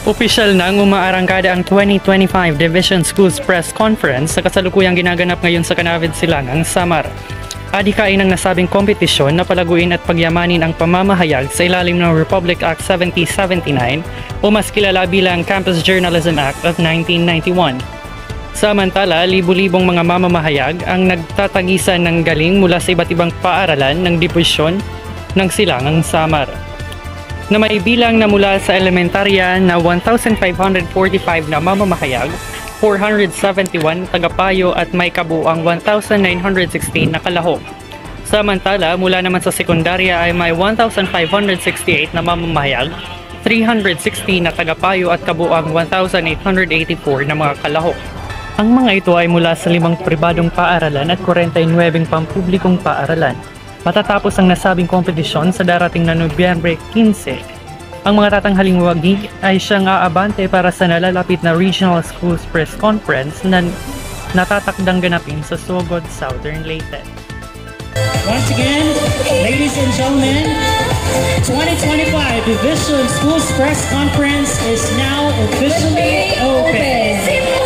Opisyal na umaarangkada ang 2025 Division Schools Press Conference sa kasalukuyang ginaganap ngayon sa Canavid, Silangang, Samar. Adhikain ng nasabing kompetisyon na palaguin at pagyamanin ang pamamahayag sa ilalim ng Republic Act 7079 o mas kilala bilang Campus Journalism Act of 1991. Samantala, libu-libong mga mamamahayag ang nagtatagisan ng galing mula sa iba't ibang paaralan ng dibusyon ng Silangang, Samar, na may bilang na mula sa elementarya na 1,545 na mamamahayag, 471 tagapayo at may kabuuang 1,916 na kalahok. Samantala, mula naman sa sekundarya ay may 1,568 na mamamahayag, 360 na tagapayo at kabuuang 1,884 na mga kalahok. Ang mga ito ay mula sa 5 pribadong paaralan at 49 pampublikong paaralan. Matatapos ang nasabing kompetisyon sa darating na Nobyembre 15, ang mga tatanghaling wagi ay siyang aabante para sa nalalapit na Regional Schools Press Conference na natatakdang ganapin sa Sogod, Southern Leyte. Once again, ladies and gentlemen, 2025 Division Schools Press Conference is now officially open.